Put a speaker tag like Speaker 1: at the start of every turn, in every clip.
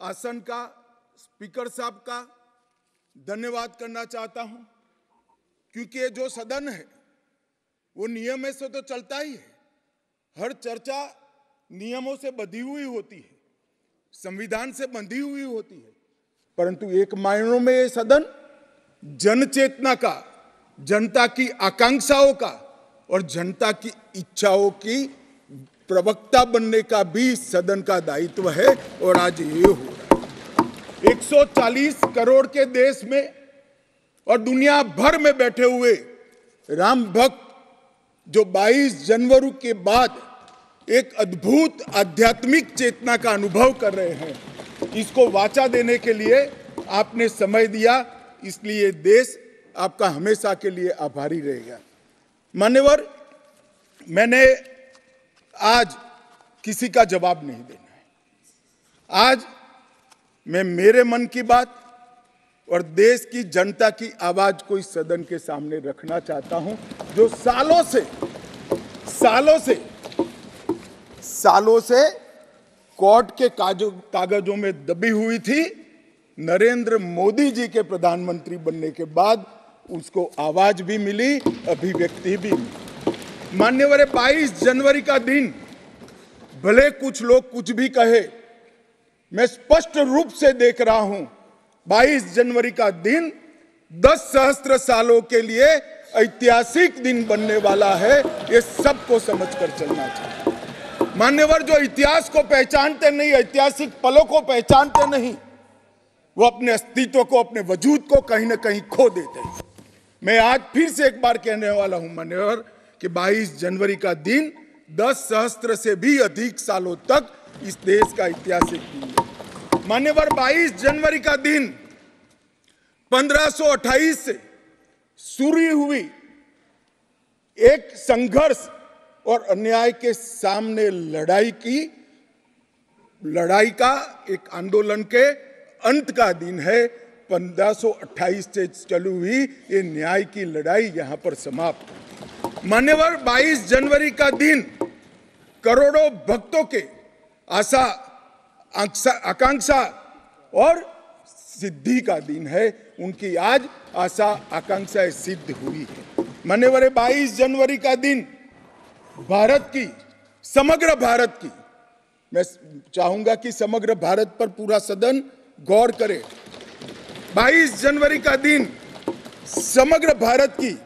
Speaker 1: आसन का, स्पीकर साहब का धन्यवाद करना चाहता हूं, क्योंकि ये जो सदन है वो नियम में से तो चलता ही है। हर चर्चा नियमों से बंधी हुई होती है, संविधान से बंधी हुई होती है, परंतु एक मायनों में ये सदन जन चेतना का, जनता की आकांक्षाओं का और जनता की इच्छाओं की प्रवक्ता बनने का भी सदन का दायित्व है। और आज ये हो रहा है। 140 करोड़ के देश में और दुनिया भर में बैठे हुए राम भक्त जो 22 जनवरी के बाद एक अद्भुत आध्यात्मिक चेतना का अनुभव कर रहे हैं, इसको वाचा देने के लिए आपने समय दिया, इसलिए देश आपका हमेशा के लिए आभारी रहेगा। मान्यवर, मैंने आज किसी का जवाब नहीं देना है। आज मैं मेरे मन की बात और देश की जनता की आवाज को इस सदन के सामने रखना चाहता हूं, जो सालों से कोर्ट के कागजों में दबी हुई थी। नरेंद्र मोदी जी के प्रधानमंत्री बनने के बाद उसको आवाज भी मिली, अभिव्यक्ति भी मिली। मान्यवर, 22 जनवरी का दिन, भले कुछ लोग कुछ भी कहे, मैं स्पष्ट रूप से देख रहा हूं 22 जनवरी का दिन 10 सहस्त्र सालों के लिए ऐतिहासिक दिन बनने वाला है। ये सबको समझकर चलना चाहिए। मान्यवर, जो इतिहास को पहचानते नहीं, ऐतिहासिक पलों को पहचानते नहीं, वो अपने अस्तित्व को, अपने वजूद को कहीं ना कहीं खो देते हैं। मैं आज फिर से एक बार कहने वाला हूं मान्यवर कि 22 जनवरी का दिन 10 सहस्त्र से भी अधिक सालों तक इस देश का ऐतिहासिक दिन है। मान्यवर, 22 जनवरी का दिन 1528 से शुरू हुई एक संघर्ष और अन्याय के सामने लड़ाई का एक आंदोलन के अंत का दिन है। 1528 से चली हुई ये न्याय की लड़ाई यहां पर समाप्त। मान्यवर, 22 जनवरी का दिन करोड़ों भक्तों के आशा, आकांक्षा और सिद्धि का दिन है। उनकी आज आशा आकांक्षाएं सिद्ध हुई है। मान्यवर, 22 जनवरी का दिन भारत की, समग्र भारत की, मैं चाहूंगा कि समग्र भारत पर पूरा सदन गौर करे। 22 जनवरी का दिन समग्र भारत की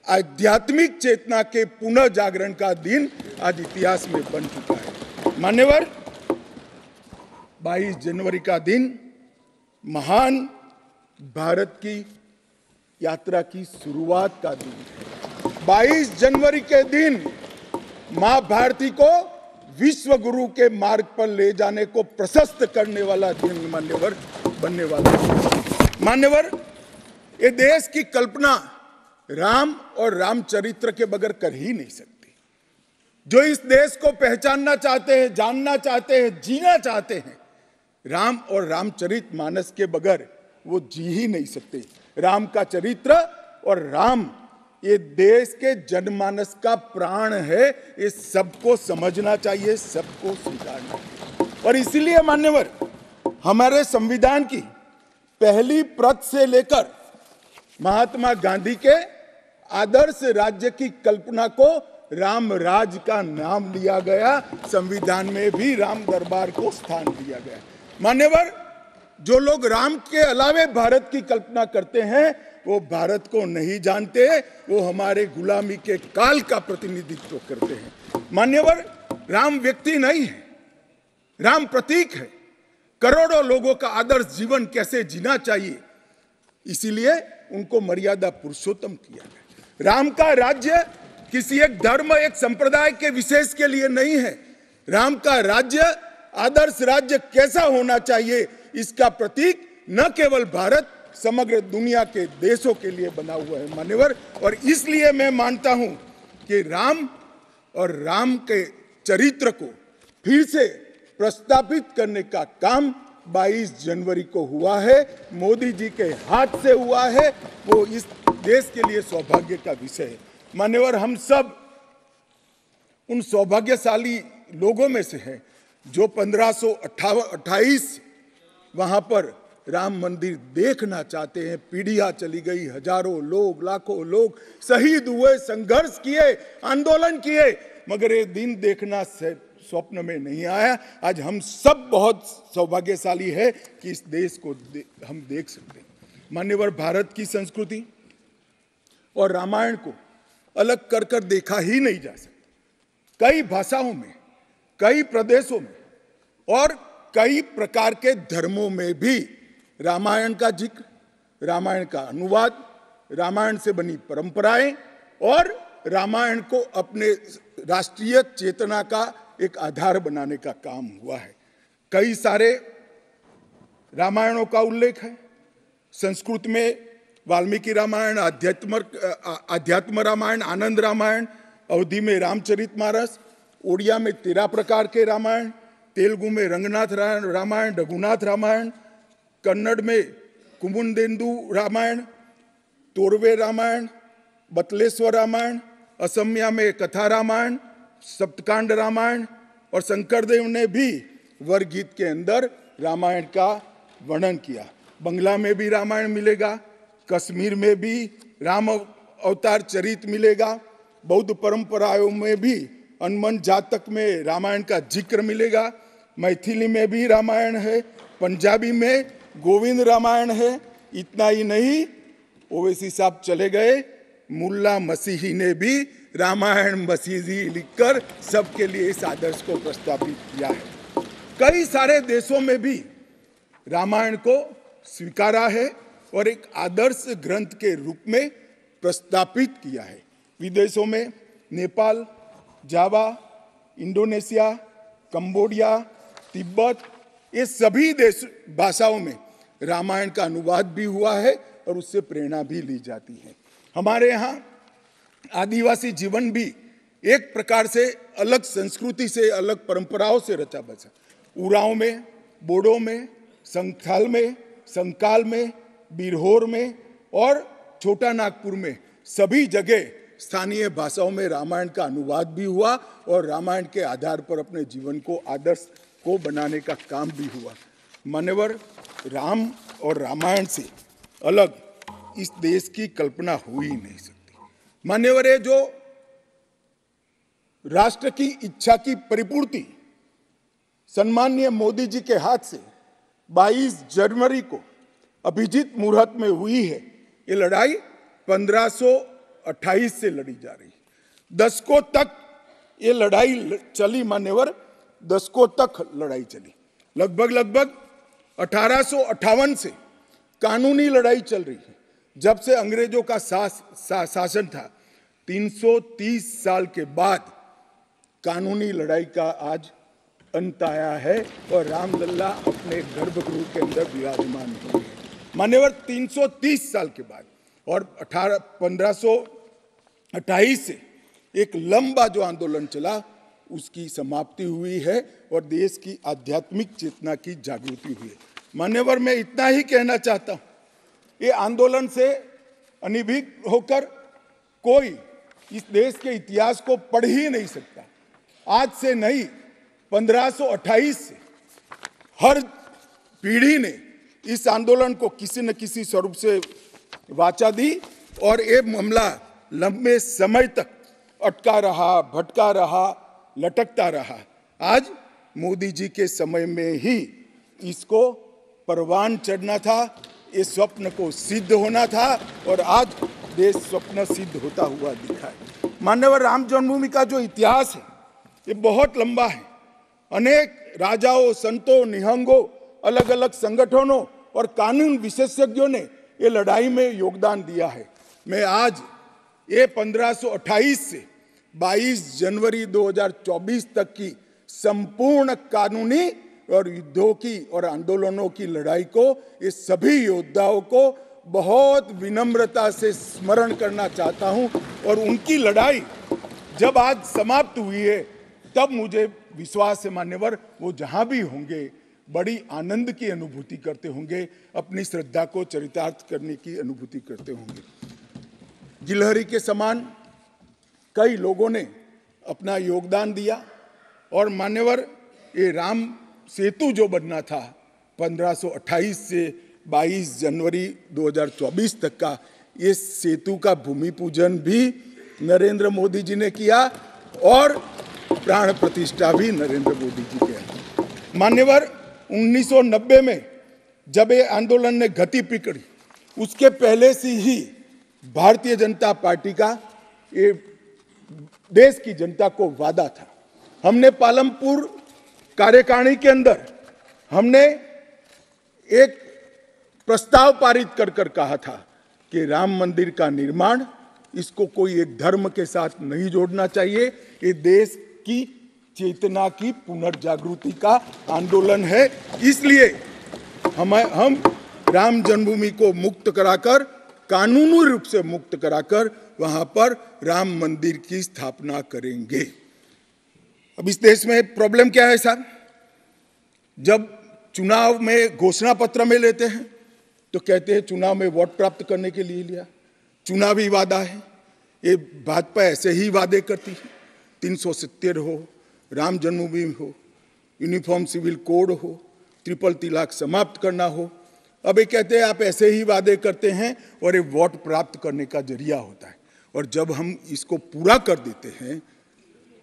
Speaker 1: आध्यात्मिक चेतना के पुनः जागरण का दिन आज इतिहास में बन चुका है। मान्यवर, 22 जनवरी का दिन महान भारत की यात्रा की शुरुआत का दिन है। 22 जनवरी के दिन मां भारती को विश्व गुरु के मार्ग पर ले जाने को प्रशस्त करने वाला दिन मान्यवर बनने वाला है। मान्यवर, ये देश की कल्पना राम और रामचरित्र के बगैर कर ही नहीं सकती। जो इस देश को पहचानना चाहते हैं, जानना चाहते हैं, जीना चाहते हैं, राम और रामचरित मानस के बगैर वो जी ही नहीं सकते। राम का चरित्र और राम ये देश के जनमानस का प्राण है। ये सबको समझना चाहिए, सबको स्वीकारना चाहिए। और इसीलिए मान्यवर, हमारे संविधान की पहली प्रत से लेकर महात्मा गांधी के आदर्श राज्य की कल्पना को राम राज का नाम लिया गया। संविधान में भी राम दरबार को स्थान दिया गया। मान्यवर, जो लोग राम के अलावे भारत की कल्पना करते हैं वो भारत को नहीं जानते, वो हमारे गुलामी के काल का प्रतिनिधित्व करते हैं। मान्यवर, राम व्यक्ति नहीं है, राम प्रतीक है। करोड़ों लोगों का आदर्श जीवन कैसे जीना चाहिए, इसीलिए उनको मर्यादा पुरुषोत्तम किया गया। राम का राज्य किसी एक धर्म, एक संप्रदाय के विशेष के लिए नहीं है। राम का राज्य, आदर्श राज्य कैसा होना चाहिए, इसका प्रतीक न केवल भारत, समग्र दुनिया के देशों के लिए बना हुआ है मान्यवर। और इसलिए मैं मानता हूं कि राम और राम के चरित्र को फिर से प्रस्तावित करने का काम 22 जनवरी को हुआ है, मोदी जी के हाथ से हुआ है। वो इस देश के लिए सौभाग्य का विषय है मान्यवर। हम सब उन सौभाग्यशाली लोगों में से हैं जो 1528 वहां पर राम मंदिर देखना चाहते हैं। पीढ़ियां चली गई, हजारों लोग, लाखों लोग शहीद हुए, संघर्ष किए, आंदोलन किए, मगर ये दिन देखना स्वप्न में नहीं आया। आज हम सब बहुत सौभाग्यशाली है कि इस देश को हम देख सकते हैं। मान्यवर, भारत की संस्कृति और रामायण को अलग कर कर देखा ही नहीं जा सकता। कई भाषाओं में, कई प्रदेशों में और कई प्रकार के धर्मों में भी रामायण का जिक्र, रामायण का अनुवाद, रामायण से बनी परंपराएं और रामायण को अपने राष्ट्रीय चेतना का एक आधार बनाने का काम हुआ है। कई सारे रामायणों का उल्लेख है। संस्कृत में वाल्मीकि रामायण, आध्यात्म रामायण, आनंद रामायण, अवधी में रामचरितमानस, ओडिया में 13 प्रकार के रामायण, तेलुगु में रंगनाथ रामायण, रघुनाथ रामायण, कन्नड़ में कुमुदेंदु रामायण, तोरवे रामायण, बतलेश्वर रामायण, असमिया में कथा रामायण, सप्तकांड रामायण, और शंकरदेव ने भी वरगीत के अंदर रामायण का वर्णन किया। बंगला में भी रामायण मिलेगा, कश्मीर में भी राम अवतार चरित मिलेगा, बौद्ध परंपराओं में भी हनुमान जातक में रामायण का जिक्र मिलेगा, मैथिली में भी रामायण है, पंजाबी में गोविंद रामायण है। इतना ही नहीं, ओवैसी साहब चले गए, मुल्ला मसीही ने भी रामायण मसीही लिखकर सबके लिए इस आदर्श को प्रस्तावित किया है। कई सारे देशों में भी रामायण को स्वीकारा है और एक आदर्श ग्रंथ के रूप में प्रस्तावित किया है। विदेशों में नेपाल, जावा, इंडोनेशिया, कंबोडिया, तिब्बत, ये सभी देश भाषाओं में रामायण का अनुवाद भी हुआ है और उससे प्रेरणा भी ली जाती है। हमारे यहाँ आदिवासी जीवन भी एक प्रकार से अलग संस्कृति से, अलग परंपराओं से रचा बचा। उरांव में, बोडो में, संथाल में, संकाल में, बिरहोर में और छोटा नागपुर में सभी जगह स्थानीय भाषाओं में रामायण का अनुवाद भी हुआ और रामायण के आधार पर अपने जीवन को, आदर्श को बनाने का काम भी हुआ। मान्यवर, राम और रामायण से अलग इस देश की कल्पना हो ही नहीं सकती। मान्यवर, ये जो राष्ट्र की इच्छा की परिपूर्ति सम्माननीय मोदी जी के हाथ से 22 जनवरी को अभिजीत मुहूर्त में हुई है, ये लड़ाई 1528 से लड़ी जा रही है। दशकों तक ये लड़ाई चली। मान्यवर, दशकों तक लड़ाई चली। लगभग 1858 से कानूनी लड़ाई चल रही है। जब से अंग्रेजों का शासन था, 330 साल के बाद कानूनी लड़ाई का आज अंत आया है और रामलला अपने गर्भगृह के अंदर विराजमान हुए हैं। मान्यवर, 330 साल के बाद और 1528 से एक लंबा जो आंदोलन चला, उसकी समाप्ति हुई है और देश की आध्यात्मिक चेतना की जागृति हुई है। मान्यवर, मैं इतना ही कहना चाहता हूं, ये आंदोलन से अनभिज्ञ होकर कोई इस देश के इतिहास को पढ़ ही नहीं सकता। आज से नहीं, 1528 से हर पीढ़ी ने इस आंदोलन को किसी न किसी स्वरूप से वाचा दी और ये मामला लंबे समय तक अटका रहा, भटका रहा, लटकता रहा। आज मोदी जी के समय में ही इसको परवान चढ़ना था, इस स्वप्न को सिद्ध होना था और आज देश स्वप्न सिद्ध होता हुआ दिखा है। मान्यवर, राम जन्मभूमि का जो इतिहास है ये बहुत लंबा है। अनेक राजाओं, संतों, निहंगों, अलग अलग संगठनों और कानून विशेषज्ञों ने ये लड़ाई में योगदान दिया है। मैं आज ये 1528 से 22 जनवरी 2024 तक की संपूर्ण कानूनी और युद्धों की और आंदोलनों की लड़ाई को, ये सभी योद्धाओं को बहुत विनम्रता से स्मरण करना चाहता हूं और उनकी लड़ाई जब आज समाप्त हुई है तब मुझे विश्वास है मान्यवर, वो जहां भी होंगे बड़ी आनंद की अनुभूति करते होंगे, अपनी श्रद्धा को चरितार्थ करने की अनुभूति करते होंगे। गिलहरी के समान कई लोगों ने अपना योगदान दिया और मान्यवर, ये राम सेतु जो बनना था 1528 से 22 जनवरी 2024 तक का इस सेतु का भूमि पूजन भी नरेंद्र मोदी जी ने किया और प्राण प्रतिष्ठा भी नरेंद्र मोदी जी किया। मान्यवर, 1990 में जब ये आंदोलन ने गति पकड़ी, उसके पहले से ही भारतीय जनता पार्टी का ये देश की जनता को वादा था। हमने पालमपुर कार्यकारिणी के अंदर हमने एक प्रस्ताव पारित कर कहा था कि राम मंदिर का निर्माण, इसको कोई एक धर्म के साथ नहीं जोड़ना चाहिए। ये देश की चेतना की पुनर्जागृति का आंदोलन है। इसलिए हम राम जन्मभूमि को मुक्त कराकर, कानूनी रूप से मुक्त कराकर वहां पर राम मंदिर की स्थापना करेंगे। अब इस देश में प्रॉब्लम क्या है साहब? जब चुनाव में घोषणा पत्र में लेते हैं तो कहते हैं चुनाव में वोट प्राप्त करने के लिए लिया, चुनावी वादा है। ये भाजपा ऐसे ही वादे करती है। 370 हो, राम जन्मभूमि हो, यूनिफॉर्म सिविल कोड हो, ट्रिपल तलाक समाप्त करना हो। अब ये कहते हैं आप ऐसे ही वादे करते हैं और ये वोट प्राप्त करने का जरिया होता है, और जब हम इसको पूरा कर देते हैं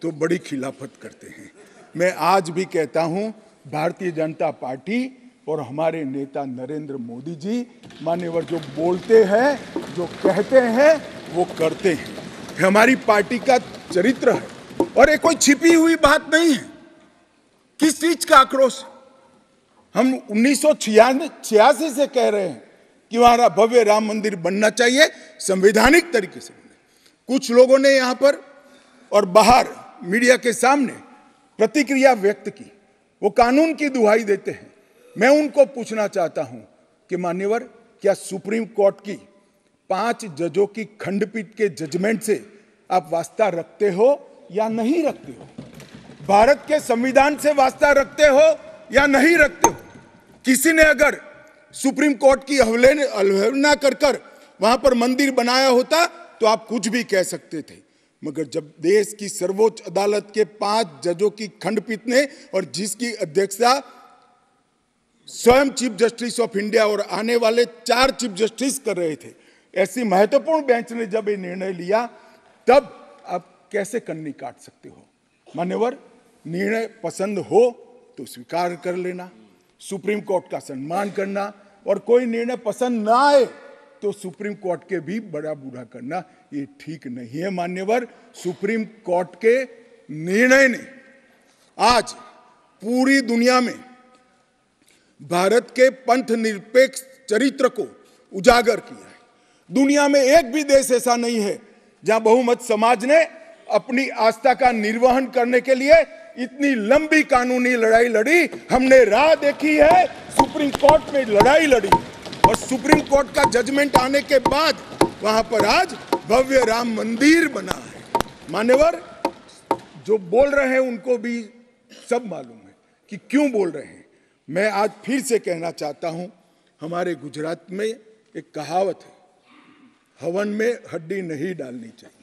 Speaker 1: तो बड़ी खिलाफत करते हैं। मैं आज भी कहता हूं, भारतीय जनता पार्टी और हमारे नेता नरेंद्र मोदी जी मान्यवर जो बोलते हैं, जो कहते हैं, वो करते हैं। हमारी पार्टी का चरित्र है और ये कोई छिपी हुई बात नहीं है। किस चीज का आक्रोश? हम 1986 से कह रहे हैं कि हमारा भव्य राम मंदिर बनना चाहिए, संवैधानिक तरीके से बने। कुछ लोगों ने यहां पर और बाहर मीडिया के सामने प्रतिक्रिया व्यक्त की, वो कानून की दुहाई देते हैं। मैं उनको पूछना चाहता हूं कि मान्यवर, क्या सुप्रीम कोर्ट की 5 जजों की खंडपीठ के जजमेंट से आप वास्ता रखते हो या नहीं रखते हो? भारत के संविधान से वास्ता रखते हो या नहीं रखते हो? किसी ने अगर सुप्रीम कोर्ट की अवहेलना कर वहां पर मंदिर बनाया होता तो आप कुछ भी कह सकते थे, मगर जब देश की सर्वोच्च अदालत के 5 जजों की खंडपीठ ने, और जिसकी अध्यक्षता स्वयं चीफ जस्टिस ऑफ इंडिया और आने वाले 4 चीफ जस्टिस कर रहे थे, ऐसी महत्वपूर्ण बेंच ने जब ये निर्णय लिया, तब आप कैसे कन्नी काट सकते हो? मान्यवर, निर्णय पसंद हो तो स्वीकार कर लेना, सुप्रीम कोर्ट का सम्मान करना, और कोई निर्णय पसंद ना आए तो सुप्रीम कोर्ट के भी बड़ा बूढ़ा करना, ये ठीक नहीं है। मान्यवर, सुप्रीम कोर्ट के निर्णय ने आज पूरी दुनिया में भारत के पंथ निरपेक्ष चरित्र को उजागर किया है। दुनिया में एक भी देश ऐसा नहीं है जहां बहुमत समाज ने अपनी आस्था का निर्वहन करने के लिए इतनी लंबी कानूनी लड़ाई लड़ी। हमने राह देखी है, सुप्रीम कोर्ट में लड़ाई लड़ी, और सुप्रीम कोर्ट का जजमेंट आने के बाद वहां पर आज भव्य राम मंदिर बना है। मान्यवर, जो बोल रहे हैं उनको भी सब मालूम है कि क्यों बोल रहे हैं। मैं आज फिर से कहना चाहता हूं, हमारे गुजरात में एक कहावत है, हवन में हड्डी नहीं डालनी चाहिए।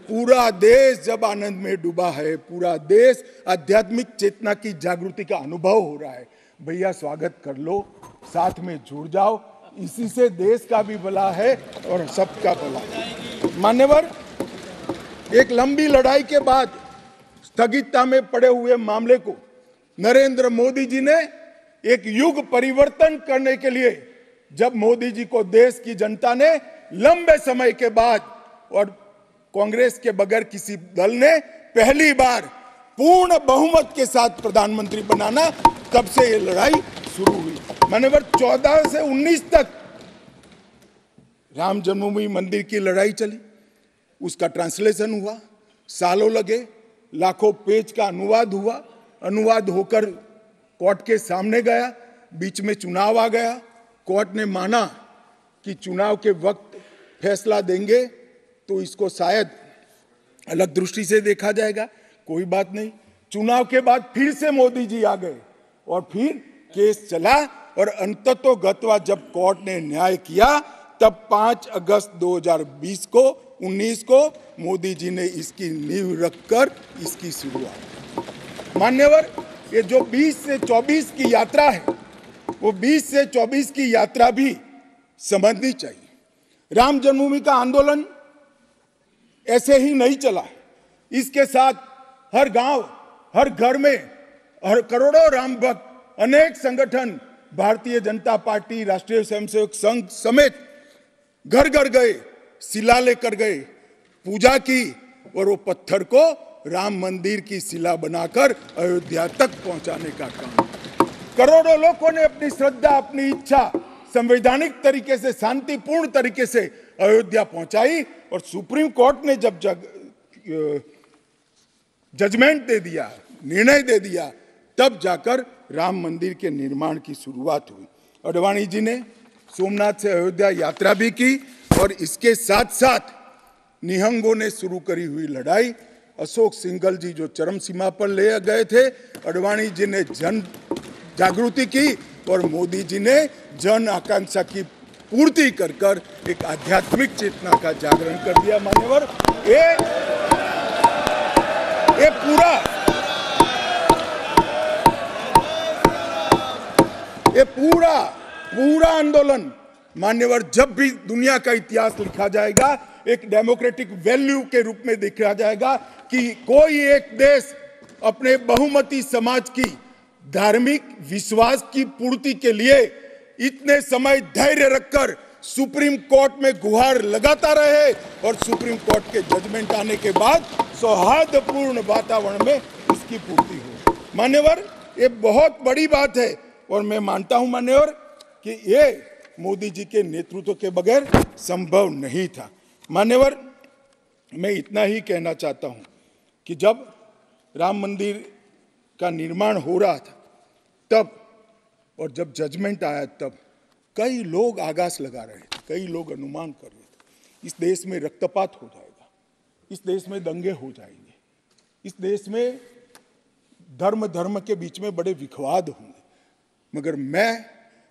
Speaker 1: पूरा देश जब आनंद में डूबा है, पूरा देश आध्यात्मिक चेतना की जागृति का अनुभव हो रहा है, भैया स्वागत कर लो, साथ में जुड़ जाओ। इसी से देश का भी भला है और सबका भला है। मान्यवर, एक लंबी लड़ाई के बाद स्थगितता में पड़े हुए मामले को नरेंद्र मोदी जी ने एक युग परिवर्तन करने के लिए, जब मोदी जी को देश की जनता ने लंबे समय के बाद और कांग्रेस के बगैर किसी दल ने पहली बार पूर्ण बहुमत के साथ प्रधानमंत्री बनाना, तब से ये लड़ाई शुरू हुई। मान्यवर, 14 से 19 तक राम जन्मभूमि मंदिर की लड़ाई चली, उसका ट्रांसलेशन हुआ, सालों लगे, लाखों पेज का अनुवाद हुआ, अनुवाद होकर कोर्ट के सामने गया, बीच में चुनाव आ गया, कोर्ट ने माना कि चुनाव के वक्त फैसला देंगे तो इसको शायद अलग दृष्टि से देखा जाएगा, कोई बात नहीं। चुनाव के बाद फिर से मोदी जी आ गए और फिर केस चला, और अंततोगत्वा जब कोर्ट ने न्याय किया, तब 5 अगस्त 2019 को मोदी जी ने इसकी नींव रखकर इसकी शुरुआत। मान्यवर, ये जो 20 से 24 की यात्रा है, वो 20 से 24 की यात्रा भी समझनी चाहिए। राम जन्मभूमि का आंदोलन ऐसे ही नहीं चला। इसके साथ हर गांव, हर घर में हर करोड़ों राम भक्त, अनेक संगठन, भारतीय जनता पार्टी, राष्ट्रीय स्वयंसेवक संघ समेत घर घर गए, शिला लेकर गए, पूजा की और वो पत्थर को राम मंदिर की शिला बनाकर अयोध्या तक पहुंचाने का काम। करोड़ों लोगों ने अपनी श्रद्धा, अपनी इच्छा संवैधानिक तरीके से, शांतिपूर्ण तरीके से अयोध्या पहुंचाई और सुप्रीम कोर्ट ने जब जजमेंट दे दिया, निर्णय दे दिया, तब जाकर राम मंदिर के निर्माण की शुरुआत हुई। अडवाणी जी ने सोमनाथ से अयोध्या यात्रा भी की और इसके साथ साथ निहंगों ने शुरू करी हुई लड़ाई, अशोक सिंघल जी जो चरम सीमा पर ले गए थे, अडवाणी जी ने जन जागृति की और मोदी जी ने जन आकांक्षा की पूर्ति कर कर एक आध्यात्मिक चेतना का जागरण कर दिया। मान्यवर, ये पूरा आंदोलन मान्यवर, जब भी दुनिया का इतिहास लिखा जाएगा, एक डेमोक्रेटिक वैल्यू के रूप में देखा जाएगा कि कोई एक देश अपने बहुमती समाज की धार्मिक विश्वास की पूर्ति के लिए इतने समय धैर्य रखकर सुप्रीम कोर्ट में गुहार लगाता रहे और सुप्रीम कोर्ट के जजमेंट आने के बाद सौहार्दपूर्ण वातावरण में इसकी पूर्ति हो। मान्यवर, ये बहुत बड़ी बात है और मैं मानता हूं मान्यवर कि ये मोदी जी के नेतृत्व के बगैर संभव नहीं था। मान्यवर, मैं इतना ही कहना चाहता हूं कि जब राम मंदिर का निर्माण हो रहा था तब, और जब जजमेंट आया तब कई लोग आगास लगा रहे थे, कई लोग अनुमान कर रहे थे इस देश में रक्तपात हो जाएगा, इस देश में दंगे हो जाएंगे, इस देश में धर्म के बीच में बड़े विवाद होंगे। मगर मैं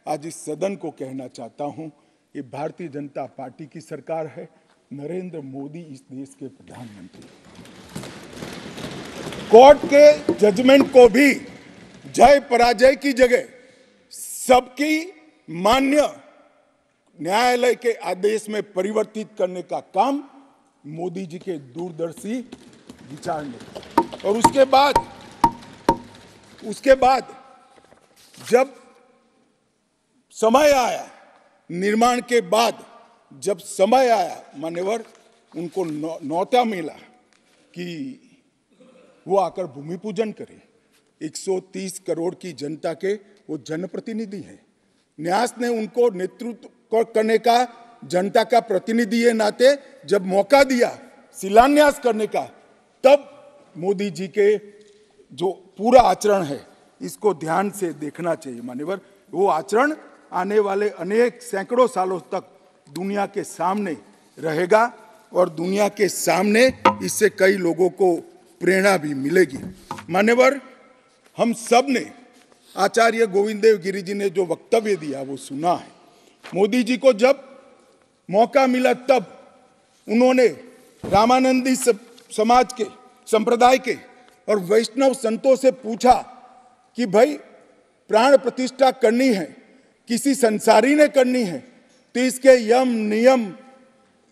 Speaker 1: आज इस सदन को कहना चाहता हूं, ये भारतीय जनता पार्टी की सरकार है, नरेंद्र मोदी इस देश के प्रधानमंत्री। कोर्ट के जजमेंट को भी जय पराजय की जगह सबकी मान्य न्यायालय के आदेश में परिवर्तित करने का काम मोदी जी के दूरदर्शी विचार ने। और उसके बाद जब समय आया, निर्माण के बाद जब समय आया मान्यवर, उनको न्योता मिला कि वो आकर भूमि पूजन करें। 130 करोड़ की जनता के वो जनप्रतिनिधि हैं। न्यास ने उनको नेतृत्व करने का, जनता का प्रतिनिधि के नाते जब मौका दिया शिलान्यास करने का, तब मोदी जी के जो पूरा आचरण है इसको ध्यान से देखना चाहिए। मान्यवर, वो आचरण आने वाले अनेक सैकड़ों सालों तक दुनिया के सामने रहेगा और दुनिया के सामने इससे कई लोगों को प्रेरणा भी मिलेगी। मान्यवर, हम सब ने आचार्य गोविंद देव गिरि जी ने जो वक्तव्य दिया वो सुना है। मोदी जी को जब मौका मिला तब उन्होंने रामानंदी समाज के, संप्रदाय के और वैष्णव संतों से पूछा कि भाई प्राण प्रतिष्ठा करनी है, किसी संसारी ने करनी है, तो इसके यम नियम,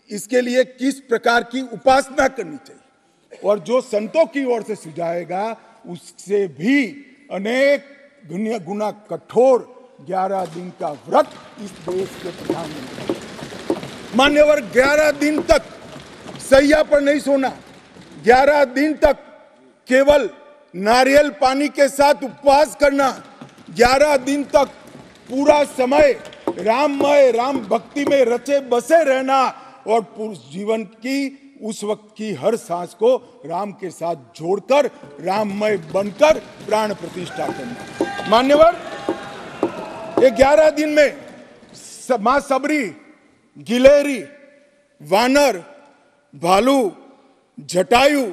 Speaker 1: इसके लिए किस प्रकार की उपासना करनी चाहिए। और जो संतों की ओर से सुझाएगा उससे भी अनेक गुना कठोर 11 दिन का व्रत इस देश के प्रधानमंत्री। मान्यवर, 11 दिन तक सैया पर नहीं सोना, 11 दिन तक केवल नारियल पानी के साथ उपवास करना, 11 दिन तक पूरा समय राममय, राम भक्ति में रचे बसे रहना और पूरे जीवन की उस वक्त की हर सांस को राम के साथ जोड़कर राममय बनकर प्राण प्रतिष्ठा करना। मान्यवर, ये 11 दिन में मां सबरी, गिलेरी, वानर, भालू, जटायु,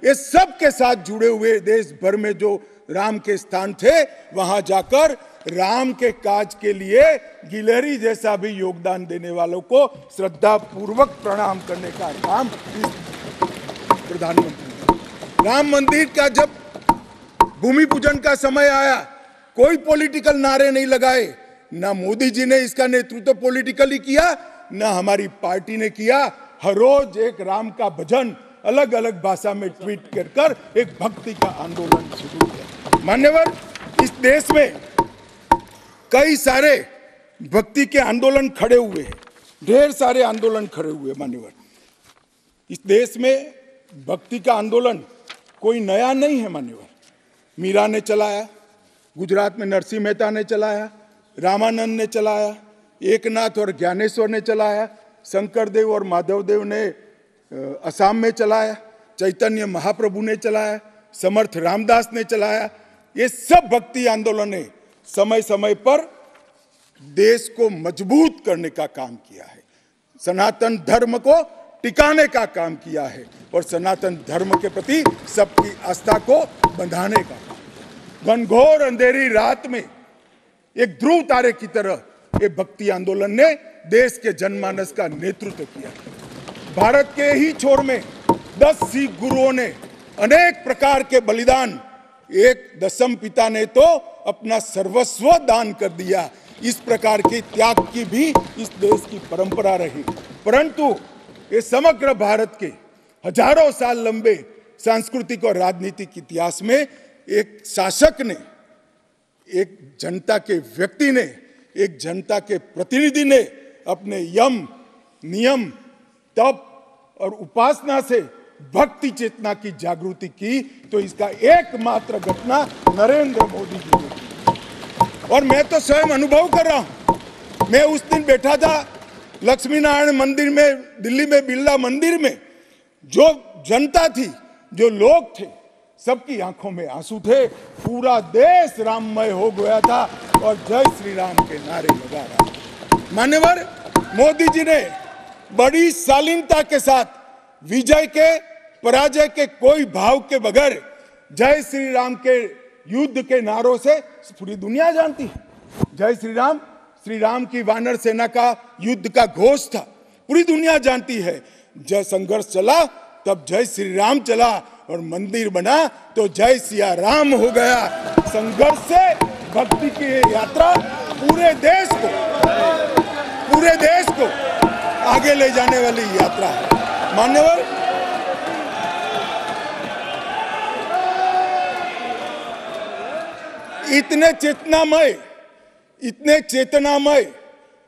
Speaker 1: ये सब के साथ जुड़े हुए देश भर में जो राम के स्थान थे, वहां जाकर राम के काज के लिए गिलहरी जैसा भी योगदान देने वालों को श्रद्धा पूर्वक प्रणाम करने का काम प्रधानमंत्री। राम मंदिर का जब भूमि पूजन का समय आया, कोई पॉलिटिकल नारे नहीं लगाए, ना मोदी जी ने इसका नेतृत्व पॉलिटिकली किया, ना हमारी पार्टी ने किया। हर रोज एक राम का भजन अलग अलग भाषा में ट्वीट कर एक भक्ति का आंदोलन शुरू किया। मान्यवर, इस देश में कई सारे भक्ति के आंदोलन खड़े हुए हैं, ढेर सारे आंदोलन खड़े हुए। मान्यवर, इस देश में भक्ति का आंदोलन कोई नया नहीं है। मान्यवर, मीरा ने चलाया, गुजरात में नरसिंह मेहता ने चलाया, रामानंद ने चलाया, एकनाथ और ज्ञानेश्वर ने चलाया, शंकरदेव और माधवदेव ने असम में चलाया, चैतन्य महाप्रभु ने चलाया, समर्थ रामदास ने चलाया। ये सब भक्ति आंदोलन ने समय समय पर देश को मजबूत करने का काम किया है, सनातन धर्म को टिकाने का काम किया है और सनातन धर्म के प्रति सबकी आस्था को बंधाने का काम। घनघोर अंधेरी रात में एक ध्रुव तारे की तरह ये भक्ति आंदोलन ने देश के जनमानस का नेतृत्व किया। भारत के ही छोर में 10 सिख गुरुओं ने अनेक प्रकार के बलिदान, एक दशम पिता ने तो अपना सर्वस्व दान कर दिया। इस प्रकार के त्याग की भी इस देश की परंपरा रही, परंतु ये समग्र भारत के हजारों साल लंबे सांस्कृतिक और राजनीतिक इतिहास में एक शासक ने, एक जनता के व्यक्ति ने, एक जनता के प्रतिनिधि ने अपने यम, नियम, तप और उपासना से भक्ति चेतना की जागृति की, तो इसका एकमात्र घटना नरेंद्र मोदी जी ने की। और मैं तो स्वयं अनुभव कर रहा हूं। मैं उस दिन बैठा था लक्ष्मी नारायण मंदिर में, दिल्ली में बिरला मंदिर में। जो जनता थी, जो लोग थे, सबकी आंखों में आंसू थे। पूरा देश राममय हो गया था और जय श्री राम के नारे लगा रहा। मान्यवर, मोदी जी ने बड़ी शालीनता के साथ विजय के, पराजय के कोई भाव के बगैर जय श्री राम के युद्ध के नारों से पूरी दुनिया जानती है। जय श्री राम की वानर सेना का युद्ध का घोष था, पूरी दुनिया जानती है। जब संघर्ष चला तब जय श्री राम चला और मंदिर बना तो जय सिया राम हो गया। संघर्ष से भक्ति की यात्रा पूरे देश को आगे ले जाने वाली यात्रा है। मान्यवर, इतने चेतनामय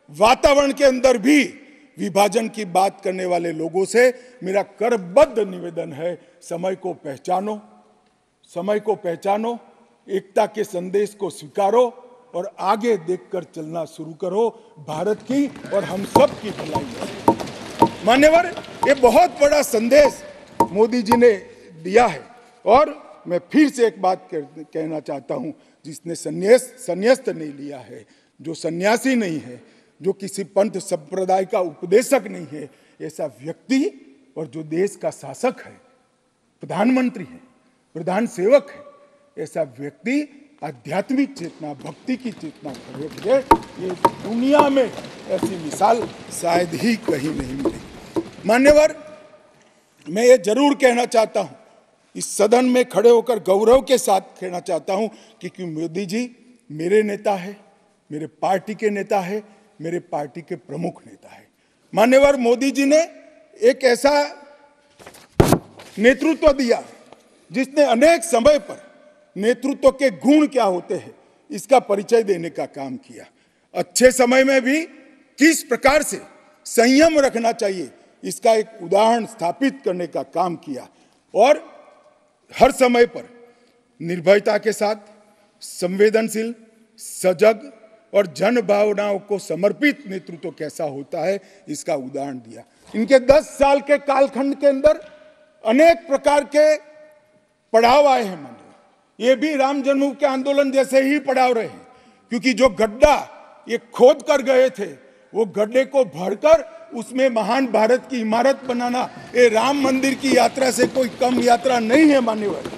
Speaker 1: वातावरण के अंदर भी विभाजन की बात करने वाले लोगों से मेरा करबद्ध निवेदन है, समय को पहचानो, एकता के संदेश को स्वीकारो और आगे देखकर चलना शुरू करो। भारत की और हम सब की भलाई है। मान्यवर, ये बहुत बड़ा संदेश मोदी जी ने दिया है। और मैं फिर से एक बात कहना चाहता हूं, जिसने संन्यास्त नहीं लिया है, जो सन्यासी नहीं है, जो किसी पंथ संप्रदाय का उपदेशक नहीं है, ऐसा व्यक्ति, और जो देश का शासक है, प्रधानमंत्री है, प्रधान सेवक है, ऐसा व्यक्ति आध्यात्मिक चेतना, भक्ति की चेतना खड़े ये दुनिया में ऐसी मिसाल शायद ही कहीं नहीं मिली। मान्यवर, मैं ये जरूर कहना चाहता हूं, इस सदन में खड़े होकर गौरव के साथ कहना चाहता हूं कि मोदी जी मेरे नेता है, मेरे पार्टी के नेता है, मेरे पार्टी के प्रमुख नेता है। मान्यवर, मोदी जी ने एक ऐसा नेतृत्व दिया जिसने अनेक समय पर नेतृत्व के गुण क्या होते हैं इसका परिचय देने का काम किया। अच्छे समय में भी किस प्रकार से संयम रखना चाहिए इसका एक उदाहरण स्थापित करने का काम किया। और हर समय पर निर्भयता के साथ संवेदनशील, सजग और जन भावनाओं को समर्पित नेतृत्व कैसा होता है इसका उदाहरण दिया। इनके 10 साल के कालखंड के अंदर अनेक प्रकार के पड़ाव आए हैं। ये भी राम जन्मभूमि के आंदोलन जैसे ही पड़ाव रहे, क्योंकि जो गड्ढा ये खोद कर गए थे, वो गड्ढे को भरकर उसमें महान भारत की इमारत बनाना ये राम मंदिर की यात्रा से कोई कम यात्रा नहीं है। मान्यवर,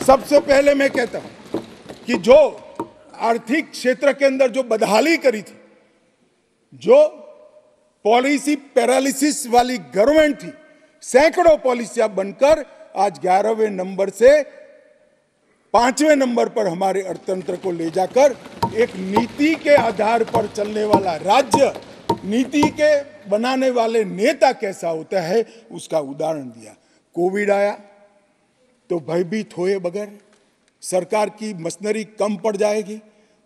Speaker 1: सबसे पहले मैं कहता हूं कि जो आर्थिक क्षेत्र के अंदर जो बदहाली करी थी, जो पॉलिसी पैरालिसिस वाली गवर्नमेंट थी, सैकड़ों पॉलिसियां बनकर आज 11वें नंबर से 5वें नंबर पर हमारे अर्थतंत्र को ले जाकर एक नीति के आधार पर चलने वाला राज्य, नीति के बनाने वाले नेता कैसा होता है उसका उदाहरण दिया। कोविड आया तो भयभीत हुए बगैर, सरकार की मशीनरी कम पड़ जाएगी,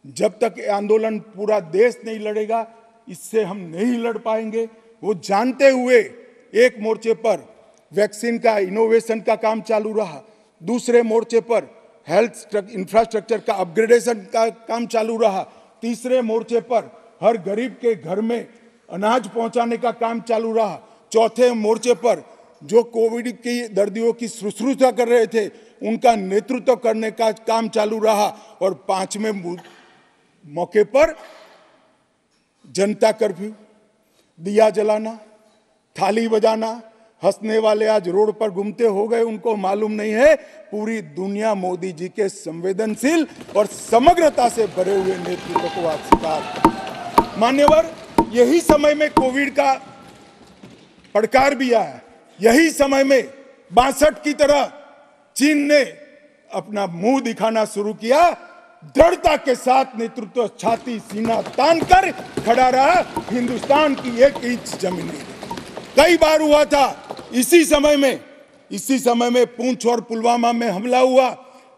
Speaker 1: जब तक आंदोलन पूरा देश नहीं लड़ेगा इससे हम नहीं लड़ पाएंगे, वो जानते हुए एक मोर्चे पर वैक्सीन का इनोवेशन का काम चालू रहा, दूसरे मोर्चे पर हेल्थ इंफ्रास्ट्रक्चर का अपग्रेडेशन का काम चालू रहा, तीसरे मोर्चे पर हर गरीब के घर में अनाज पहुंचाने का काम चालू रहा, चौथे मोर्चे पर जो कोविड की दर्दियों की शुश्रूषा कर रहे थे उनका नेतृत्व करने का काम चालू रहा, और 5वें मौके पर जनता कर्फ्यू, दिया जलाना, थाली बजाना, हंसने वाले आज रोड पर घूमते हो गए, उनको मालूम नहीं है पूरी दुनिया मोदी जी के संवेदनशील और समग्रता से भरे हुए नेतृत्व को आज स्वीकार। मान्यवर, यही समय में कोविड का पड़कार भी आया, यही समय में 62 की तरह चीन ने अपना मुंह दिखाना शुरू किया, दृढ़ता के साथ नेतृत्व छाती सीना तान कर खड़ा रहा, हिंदुस्तान की 1 इंच जमीन नहीं। कई बार हुआ था इसी समय में पूंछ और पुलवामा में हमला हुआ,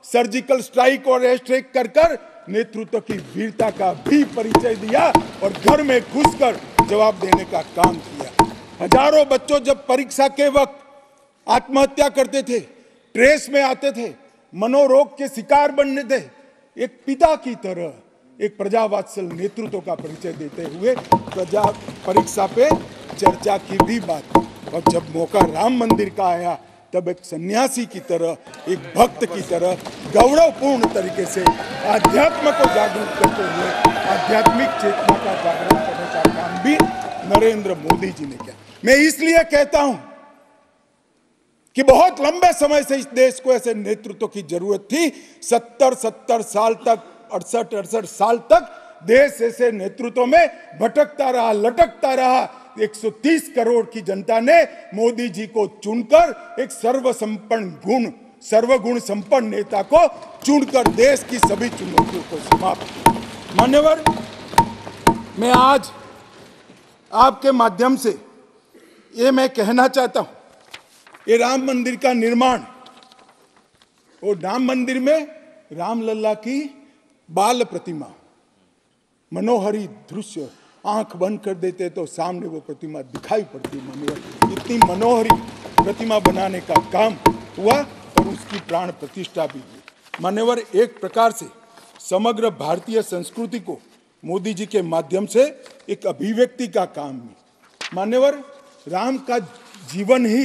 Speaker 1: सर्जिकल स्ट्राइक और एयर स्ट्राइक कर कर नेतृत्व की वीरता का भी परिचय दिया और घर में घुसकर जवाब देने का काम किया। हजारों बच्चों जब परीक्षा के वक्त आत्महत्या करते थे, ट्रेस में आते थे, मनोरोग के शिकार बनने थे, एक पिता की तरह एक प्रजावात्सल नेतृत्व का परिचय देते हुए प्रजा परीक्षा पे चर्चा की भी बात की। और जब मौका राम मंदिर का आया तब एक सन्यासी की तरह, एक भक्त की तरह गौरवपूर्ण तरीके से आध्यात्म को जागरूक करते हुए आध्यात्मिक चेतना का जागरण करने का काम भी नरेंद्र मोदी जी ने किया। मैं इसलिए कहता हूं कि बहुत लंबे समय से इस देश को ऐसे नेतृत्व की जरूरत थी। 70 साल तक, 68 साल तक देश ऐसे नेतृत्व में भटकता रहा, लटकता रहा। 130 करोड़ की जनता ने मोदी जी को चुनकर एक सर्वगुण संपन्न नेता को चुनकर देश की सभी चुनौतियों को समाप्त किया। मान्यवर, मैं आज आपके माध्यम से ये मैं कहना चाहता हूं, ये राम मंदिर का निर्माण, और राम मंदिर में रामलला की बाल प्रतिमा, मनोहरी दृश्य, आंख बंद कर देते तो सामने वो प्रतिमा दिखाई पड़ती। इतनी मनोहरी प्रतिमा बनाने का काम हुआ और उसकी प्राण प्रतिष्ठा भी हुई। मान्यवर, एक प्रकार से समग्र भारतीय संस्कृति को मोदी जी के माध्यम से एक अभिव्यक्ति का काम हुई। मान्यवर, राम का जीवन ही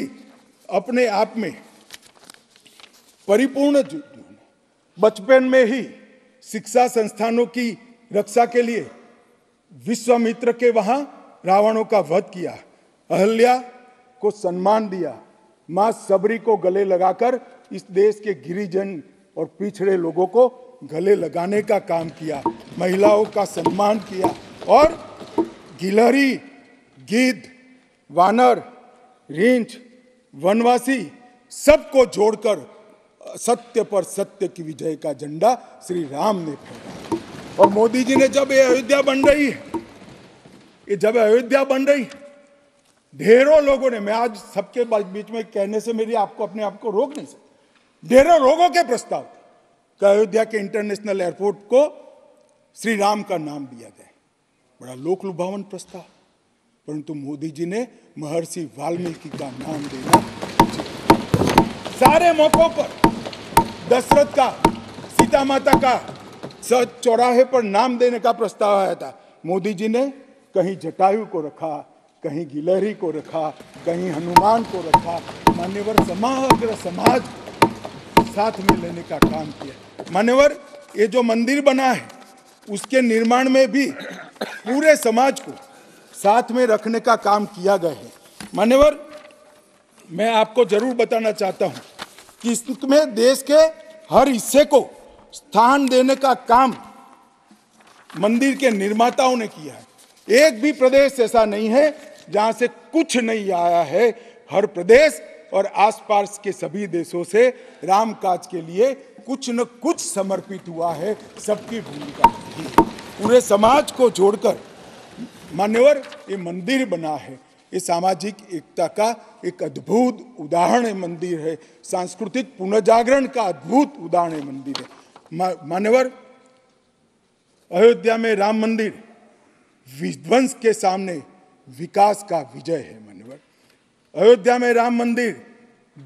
Speaker 1: अपने आप में परिपूर्ण जीवन। बचपन में ही शिक्षा संस्थानों की रक्षा के लिए विश्वामित्र के वहां रावणों का वध किया, अहल्या को सम्मान दिया, मां सबरी को गले लगाकर इस देश के गिरिजन और पिछड़े लोगों को गले लगाने का काम किया, महिलाओं का सम्मान किया, और गिलहरी, गिद्ध, वानर, रींछ, वनवासी सबको जोड़कर सत्य पर सत्य की विजय का झंडा श्री राम ने फहराया। और मोदी जी ने जब ये अयोध्या बन रही है, ढेरों लोगों ने, मैं आज सबके बीच में कहने से मेरी अपने आप को रोक नहीं सकता, ढेरों लोगों के प्रस्ताव थे कि अयोध्या के इंटरनेशनल एयरपोर्ट को श्री राम का नाम दिया जाए। बड़ा लोक लुभावन प्रस्ताव, परंतु मोदी जी ने महर्षि वाल्मीकि का नाम देना। सारे मौकों पर दशरथ का, सीता माता का चौराहे पर नाम देने का प्रस्ताव आया था, मोदी जी ने कहीं जटायु को रखा, कहीं गिलहरी को रखा, कहीं हनुमान को रखा। मान्यवर, समग्र समाज साथ में लेने का काम किया। मान्यवर, ये जो मंदिर बना है उसके निर्माण में भी पूरे समाज को साथ में रखने का काम किया गया है। मान्यवर, मैं आपको जरूर बताना चाहता हूं कि इसमें देश के हर हिस्से को स्थान देने का काम मंदिर के निर्माताओं ने किया है। एक भी प्रदेश ऐसा नहीं है जहां से कुछ नहीं आया है। हर प्रदेश और आसपास के सभी देशों से राम काज के लिए कुछ न कुछ समर्पित हुआ है, सबकी भूमिका रही है। पूरे समाज को जोड़कर मान्यवर ये मंदिर बना है। ये सामाजिक एकता का एक अद्भुत उदाहरण मंदिर है, सांस्कृतिक पुनर्जागरण का अद्भुत उदाहरण मंदिर है। मान्यवर, अयोध्या में राम मंदिर विध्वंस के सामने विकास का विजय है। मान्यवर, अयोध्या में राम मंदिर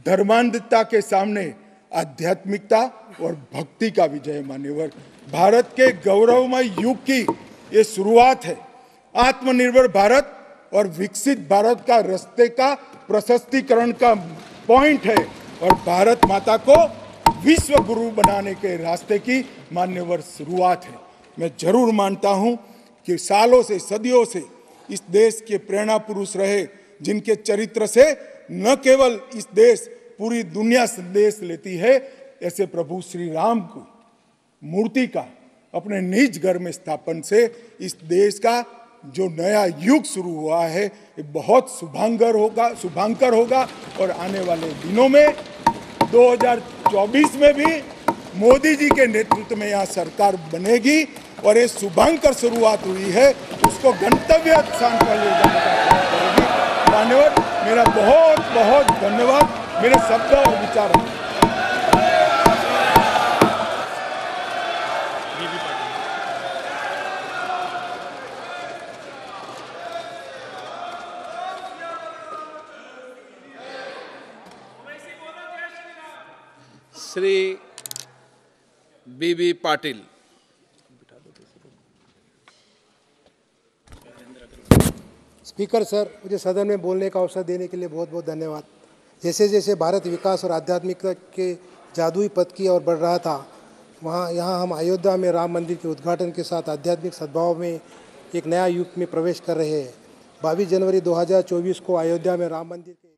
Speaker 1: धर्मांधता के सामने आध्यात्मिकता और भक्ति का विजय है। मान्यवर, भारत के गौरवमय युग की ये शुरुआत है। आत्मनिर्भर भारत और विकसित भारत का रास्ते का प्रशस्तीकरण का पॉइंट है और भारत माता को विश्व गुरु बनाने के रास्ते की मान्यवर शुरुआत है। मैं जरूर मानता हूं कि सालों से, सदियों से इस देश के प्रेरणा पुरुष रहे, जिनके चरित्र से न केवल इस देश, पूरी दुनिया संदेश लेती है। ऐसे प्रभु श्री राम को मूर्ति का अपने निज घर में स्थापन से इस देश का जो नया युग शुरू हुआ है ये बहुत शुभांकर होगा और आने वाले दिनों में 2024 में भी मोदी जी के नेतृत्व में यहाँ सरकार बनेगी और ये शुभांकर शुरुआत हुई है, उसको गंतव्य स्थान पर ले जाने का प्रयास करेगी। मान्यवर, मेरा बहुत बहुत धन्यवाद। मेरे शब्द और विचार
Speaker 2: श्री बीबी पाटिल।
Speaker 3: स्पीकर सर, मुझे सदन में बोलने का अवसर देने के लिए बहुत बहुत धन्यवाद। जैसे जैसे भारत विकास और आध्यात्मिकता के जादुई पथ की ओर बढ़ रहा था, यहाँ हम अयोध्या में राम मंदिर के उद्घाटन के साथ आध्यात्मिक सद्भाव में एक नया युग में प्रवेश कर रहे हैं। 22 जनवरी 2024 को अयोध्या में राम मंदिर के